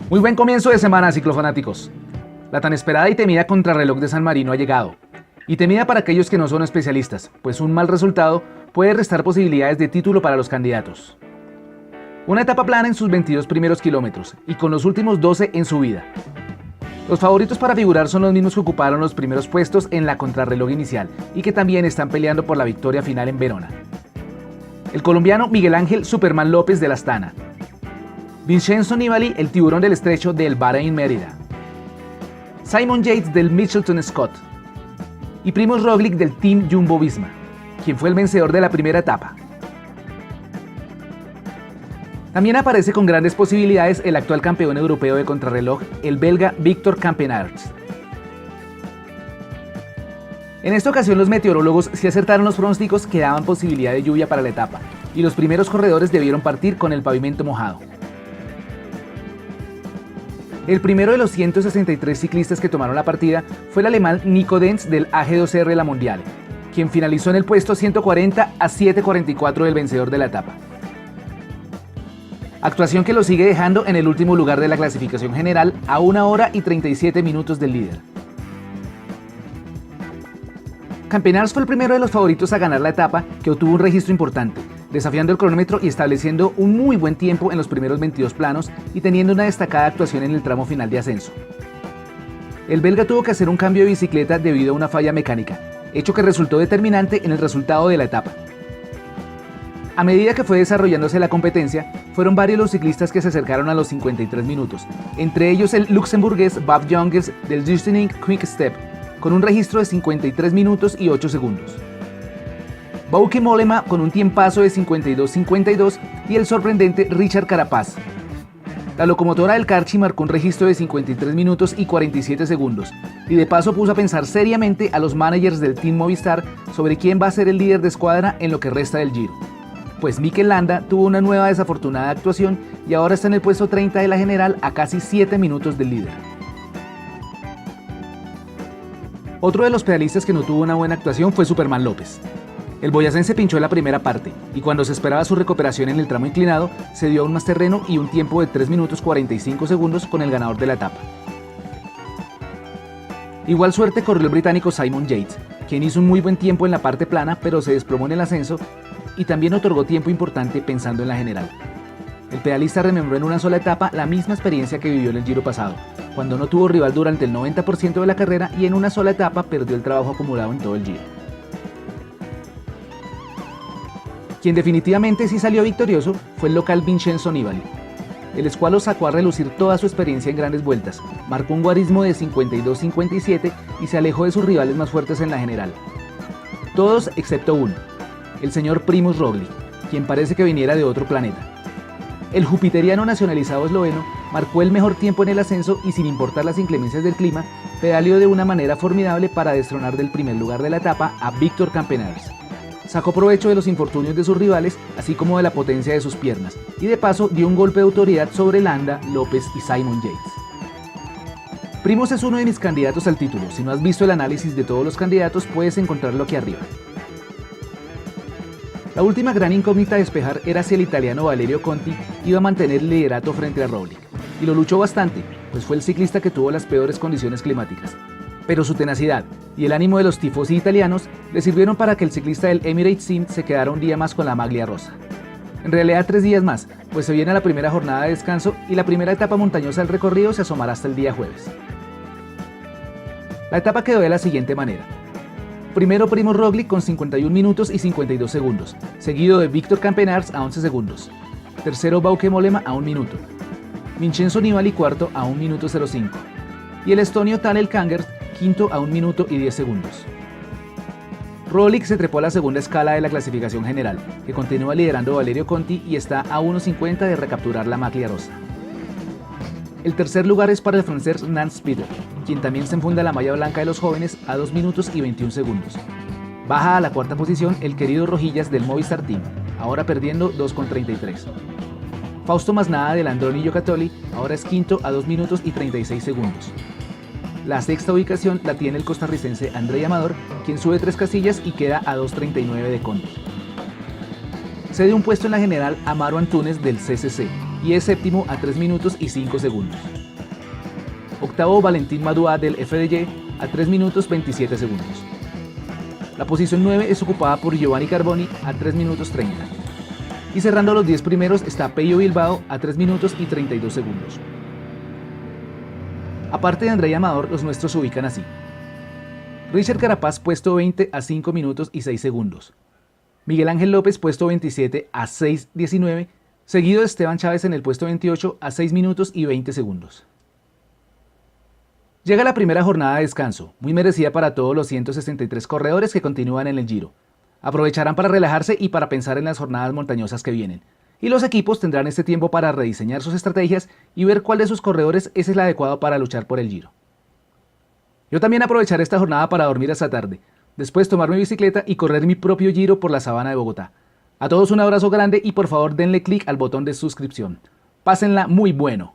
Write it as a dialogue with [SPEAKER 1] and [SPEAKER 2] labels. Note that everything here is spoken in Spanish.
[SPEAKER 1] Muy buen comienzo de semana, ciclofanáticos. La tan esperada y temida contrarreloj de San Marino ha llegado. Y temida para aquellos que no son especialistas, pues un mal resultado puede restar posibilidades de título para los candidatos. Una etapa plana en sus 22 primeros kilómetros y con los últimos 12 en subida. Los favoritos para figurar son los mismos que ocuparon los primeros puestos en la contrarreloj inicial y que también están peleando por la victoria final en Verona. El colombiano Miguel Ángel Superman López del Astana, Vincenzo Nibali, el tiburón del estrecho del Bahrein Mérida, Simon Yates del Mitchelton Scott y Primož Roglič del Team Jumbo-Visma, quien fue el vencedor de la primera etapa. También aparece con grandes posibilidades el actual campeón europeo de contrarreloj, el belga Victor Campenaerts. En esta ocasión los meteorólogos sí acertaron los pronósticos que daban posibilidad de lluvia para la etapa, y los primeros corredores debieron partir con el pavimento mojado. El primero de los 163 ciclistas que tomaron la partida fue el alemán Nico Denz del AG2R La Mondiale, quien finalizó en el puesto 140 a 7:44 del vencedor de la etapa. Actuación que lo sigue dejando en el último lugar de la clasificación general a 1 hora y 37 minutos del líder. Campenaerts fue el primero de los favoritos a ganar la etapa, que obtuvo un registro importante, desafiando el cronómetro y estableciendo un muy buen tiempo en los primeros 22 planos y teniendo una destacada actuación en el tramo final de ascenso. El belga tuvo que hacer un cambio de bicicleta debido a una falla mecánica, hecho que resultó determinante en el resultado de la etapa. A medida que fue desarrollándose la competencia, fueron varios los ciclistas que se acercaron a los 53 minutos, entre ellos el luxemburgués Wout Jongels del Justin Quick Step, con un registro de 53 minutos y 8 segundos. Bauke Mollema con un tiempazo de 52:52 y el sorprendente Richard Carapaz. La locomotora del Carchi marcó un registro de 53 minutos y 47 segundos, y de paso puso a pensar seriamente a los managers del Team Movistar sobre quién va a ser el líder de escuadra en lo que resta del Giro. Pues Mikel Landa tuvo una nueva desafortunada actuación y ahora está en el puesto 30 de la general a casi 7 minutos del líder. Otro de los pedalistas que no tuvo una buena actuación fue Superman López. El boyacense pinchó en la primera parte y cuando se esperaba su recuperación en el tramo inclinado, se dio aún más terreno y un tiempo de 3 minutos 45 segundos con el ganador de la etapa. Igual suerte corrió el británico Simon Yates, quien hizo un muy buen tiempo en la parte plana pero se desplomó en el ascenso y también otorgó tiempo importante pensando en la general. El pedalista rememoró en una sola etapa la misma experiencia que vivió en el Giro pasado, cuando no tuvo rival durante el 90% de la carrera y en una sola etapa perdió el trabajo acumulado en todo el Giro. Quien definitivamente sí salió victorioso fue el local Vincenzo Nibali. El escualo sacó a relucir toda su experiencia en grandes vueltas, marcó un guarismo de 52:57 y se alejó de sus rivales más fuertes en la general. Todos excepto uno, el señor Primož Roglič, quien parece que viniera de otro planeta. El jupiteriano nacionalizado esloveno marcó el mejor tiempo en el ascenso y sin importar las inclemencias del clima, pedaleó de una manera formidable para destronar del primer lugar de la etapa a Victor Campenaerts. Sacó provecho de los infortunios de sus rivales, así como de la potencia de sus piernas, y de paso dio un golpe de autoridad sobre Landa, López y Simon Yates. Primož es uno de mis candidatos al título. Si no has visto el análisis de todos los candidatos, puedes encontrarlo aquí arriba. La última gran incógnita a despejar era si el italiano Valerio Conti iba a mantener el liderato frente a Roglič, y lo luchó bastante, pues fue el ciclista que tuvo las peores condiciones climáticas. Pero su tenacidad y el ánimo de los tifosi italianos le sirvieron para que el ciclista del Emirates Team se quedara un día más con la maglia rosa. En realidad 3 días más, pues se viene la primera jornada de descanso y la primera etapa montañosa del recorrido se asomará hasta el día jueves. La etapa quedó de la siguiente manera. Primero Primož Roglič con 51 minutos y 52 segundos, seguido de Victor Campenaerts a 11 segundos. Tercero Bauke Mollema a 1 minuto. Vincenzo Nibali cuarto a 1 minuto 05. Y el estonio Tanel Kangert quinto a 1 minuto y 10 segundos. Roglič se trepó a la segunda escala de la clasificación general, que continúa liderando Valerio Conti y está a 1:50 de recapturar la maglia rosa. El tercer lugar es para el francés Nance Peter, quien también se enfunda la malla blanca de los jóvenes a 2 minutos y 21 segundos. Baja a la cuarta posición el querido Rojillas del Movistar Team, ahora perdiendo 2:33. Fausto Masnada del Androni Giocattoli ahora es quinto a 2 minutos y 36 segundos. La sexta ubicación la tiene el costarricense Andrei Amador, quien sube 3 casillas y queda a 2:39 de Conti. Cede un puesto en la general a Maro Antunes del CCC y es séptimo a 3 minutos y 5 segundos. Octavo, Valentín Madouas del FDJ a 3 minutos 27 segundos. La posición 9 es ocupada por Giovanni Carboni a 3 minutos 30. Y cerrando los 10 primeros está Pello Bilbao a 3 minutos y 32 segundos. Aparte de Andrei Amador, los nuestros se ubican así. Richard Carapaz puesto 20 a 5 minutos y 6 segundos. Miguel Ángel López puesto 27 a 6:19, seguido de Esteban Chávez en el puesto 28 a 6 minutos y 20 segundos. Llega la primera jornada de descanso, muy merecida para todos los 163 corredores que continúan en el Giro. Aprovecharán para relajarse y para pensar en las jornadas montañosas que vienen. Y los equipos tendrán este tiempo para rediseñar sus estrategias y ver cuál de sus corredores es el adecuado para luchar por el Giro. Yo también aprovecharé esta jornada para dormir hasta tarde, después tomar mi bicicleta y correr mi propio Giro por la sabana de Bogotá. A todos un abrazo grande y por favor denle clic al botón de suscripción. Pásenla muy bueno.